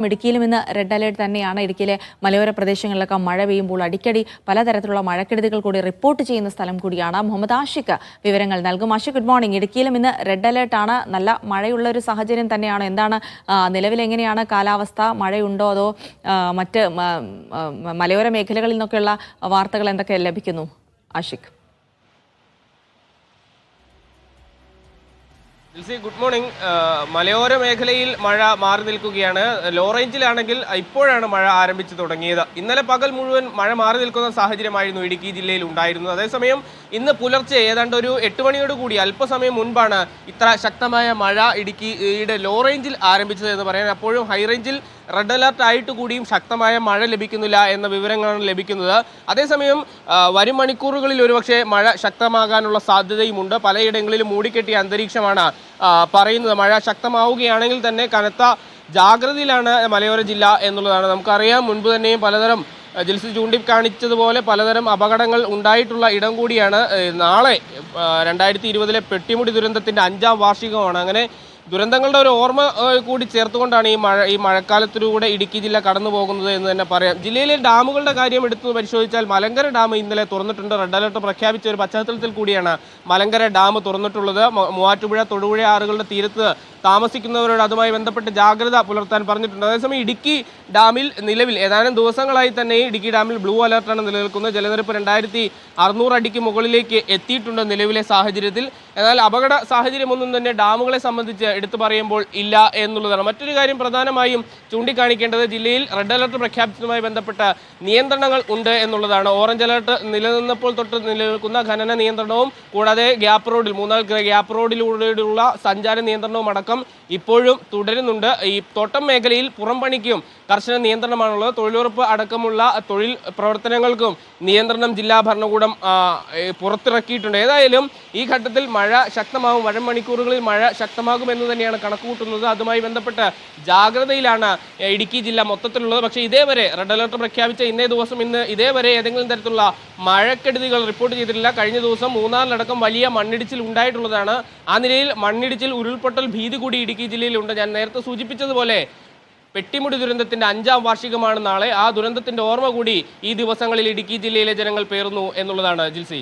ഇടുക്കിയിലും ഇന്ന് red alert തന്നെയാണ്. ഇടുക്കിയിലെ മലയോര പ്രദേശങ്ങളിലൊക്കെ മഴ പെയ്യുമ്പോൾ അടിക്കടി പലതരത്തിലുള്ള മഴക്കെടുതികൾ കൂടി റിപ്പോർട്ട് ചെയ്യുന്ന സ്ഥലം കൂടിയാണ്. മുഹമ്മദ് ആഷിഖ് വിവരങ്ങൾ നൽകും. Ashiq, good morning. ഇടുക്കിയിലും ഇന്ന് റെഡ് അലേർട്ടാണ്. നല്ല മഴയുള്ള ഒരു സാഹചര്യം തന്നെയാണ്. എന്താണ് നിലവിൽ എങ്ങനെയാണ് കാലാവസ്ഥ? മഴയുണ്ടോ അതോ മറ്റ് മലയോര മേഖലകളിൽ നിന്നൊക്കെയുള്ള വാർത്തകൾ എന്തൊക്കെ ലഭിക്കുന്നു ആഷിഖ്? Good morning. മലയോര മേഖലയിൽ മഴ മാറി നിൽക്കുകയാണ്. ലോ റേഞ്ചിലാണെങ്കിൽ ഇപ്പോഴാണ് മഴ ആരംഭിച്ചു തുടങ്ങിയത്. ഇന്നലെ പകൽ മുഴുവൻ മഴ മാറി നിൽക്കുന്ന സാഹചര്യമായിരുന്നു ഇടുക്കി ജില്ലയിൽ ഉണ്ടായിരുന്നത്. അതേസമയം ഇന്ന് പുലർച്ചെ ഏതാണ്ട് ഒരു 8 മണിയോട് കൂടി അല്പസമയം മുൻപാണ് ഇത്ര ശക്തമായ മഴ ഇടുക്കിയുടെ ലോ റേഞ്ചിൽ ആരംഭിച്ചത് എന്ന് പറയാൻ. അപ്പോഴും ഹൈ റേഞ്ചിൽ റെഡ് അലർട്ട് ആയിട്ട് കൂടിയും ശക്തമായ മഴ ലഭിക്കുന്നില്ല എന്ന വിവരങ്ങളാണ് ലഭിക്കുന്നത്. അതേസമയം വരും മണിക്കൂറുകളിൽ ഒരുപക്ഷെ മഴ ശക്തമാകാനുള്ള സാധ്യതയുമുണ്ട്. പലയിടങ്ങളിലും മൂടിക്കെട്ടിയ അന്തരീക്ഷമാണ് പറയുന്നത്. മഴ ശക്തമാവുകയാണെങ്കിൽ തന്നെ കനത്ത ജാഗ്രതയിലാണ് മലയോര ജില്ല എന്നുള്ളതാണ്. നമുക്കറിയാം, മുൻപ് തന്നെയും പലതരം ജിൽസി ചൂണ്ടിക്കാണിച്ചതുപോലെ പലതരം അപകടങ്ങൾ ഉണ്ടായിട്ടുള്ള ഇടം കൂടിയാണ്. നാളെ 2020 പെട്ടിമുടി ദുരന്തത്തിൻ്റെ 5ാം വാർഷികമാണ്. അങ്ങനെ ദുരന്തങ്ങളുടെ ഒരു ഓർമ്മ കൂടി ചേർത്തുകൊണ്ടാണ് ഈ മഴക്കാലത്തിലൂടെ ഇടുക്കി ജില്ല കടന്നു പോകുന്നത് എന്ന് തന്നെ പറയാം. ജില്ലയിലെ ഡാമുകളുടെ കാര്യം എടുത്തു പരിശോധിച്ചാൽ മലങ്കര ഡാം ഇന്നലെ തുറന്നിട്ടുണ്ട്. റെഡ് അലർട്ട് പ്രഖ്യാപിച്ച ഒരു പശ്ചാത്തലത്തിൽ കൂടിയാണ് മലങ്കര ഡാം തുറന്നിട്ടുള്ളത്. മൂവാറ്റുപുഴ, തൊടുപുഴ ആറുകളുടെ തീരത്ത് താമസിക്കുന്നവരോട് അതുമായി ബന്ധപ്പെട്ട് ജാഗ്രത പുലർത്താൻ പറഞ്ഞിട്ടുണ്ട്. അതേസമയം ഇടുക്കി ഡാമിൽ നിലവിൽ ഏതാനും ദിവസങ്ങളായി തന്നെ ഇടുക്കി ഡാമിൽ ബ്ലൂ അലർട്ടാണ് നിലനിൽക്കുന്നത്. ജലനിരപ്പ് 2600 അടിക്ക് മുകളിലേക്ക് എത്തിയിട്ടുണ്ട് നിലവിലെ സാഹചര്യത്തിൽ. എന്നാൽ അപകട സാഹചര്യമൊന്നും തന്നെ ഡാമുകളെ സംബന്ധിച്ച് എടുത്തു പറയുമ്പോൾ ഇല്ല എന്നുള്ളതാണ്. മറ്റൊരു കാര്യം പ്രധാനമായും ചൂണ്ടിക്കാണിക്കേണ്ടത് ജില്ലയിൽ റെഡ് അലർട്ട് പ്രഖ്യാപിച്ചതുമായി ബന്ധപ്പെട്ട നിയന്ത്രണങ്ങൾ ഉണ്ട് എന്നുള്ളതാണ്. ഓറഞ്ച് അലർട്ട് നിലനിന്നപ്പോൾ തൊട്ട് നിലനിൽക്കുന്ന ഖനന നിയന്ത്രണവും കൂടാതെ ഗ്യാപ്പ് റോഡിൽ ഗ്യാപ്പ് റോഡിലൂടെയുള്ള സഞ്ചാര നിയന്ത്രണവും അടക്കം ഇപ്പോഴും തുടരുന്നുണ്ട്. ഈ തോട്ടം മേഖലയിൽ പുറംപണിക്കും കർശന നിയന്ത്രണമാണുള്ളത്. തൊഴിലുറപ്പ് അടക്കമുള്ള തൊഴിൽ പ്രവർത്തനങ്ങൾക്കും നിയന്ത്രണം ജില്ലാ ഭരണകൂടം പുറത്തിറക്കിയിട്ടുണ്ട്. ഏതായാലും ഈ ഘട്ടത്തിൽ മഴ ശക്തമാകും. വരും മണിക്കൂറുകളിൽ മഴ ശക്തമാകുമെന്ന് തന്നെയാണ് കണക്കുകൂട്ടുന്നത്. അതുമായി ബന്ധപ്പെട്ട് ജാഗ്രതയിലാണ് ഇടുക്കി ജില്ല മൊത്തത്തിലുള്ളത്. പക്ഷേ ഇതേവരെ റെഡ് അലർട്ട് പ്രഖ്യാപിച്ച ഇന്ന് ഇതേവരെ ഏതെങ്കിലും തരത്തിലുള്ള മഴക്കെടുതികൾ റിപ്പോർട്ട് ചെയ്തിട്ടില്ല. കഴിഞ്ഞ ദിവസം മൂന്നാറിലടക്കം വലിയ മണ്ണിടിച്ചിൽ ഉണ്ടായിട്ടുള്ളതാണ്. ആ നിലയിൽ മണ്ണിടിച്ചിൽ, ഉരുൾപൊട്ടൽ ഭീതി കൂടി ഇടുക്കി ജില്ലയിലുണ്ട്. ഞാൻ നേരത്തെ സൂചിപ്പിച്ചതുപോലെ പെട്ടിമുടി ദുരന്തത്തിന്റെ 5ാം വാർഷികമാണ് നാളെ. ആ ദുരന്തത്തിന്റെ ഓർമ്മ കൂടി ഈ ദിവസങ്ങളിൽ ഇടുക്കി ജില്ലയിലെ ജനങ്ങൾ പേറുന്നു എന്നുള്ളതാണ് ജിൽസി.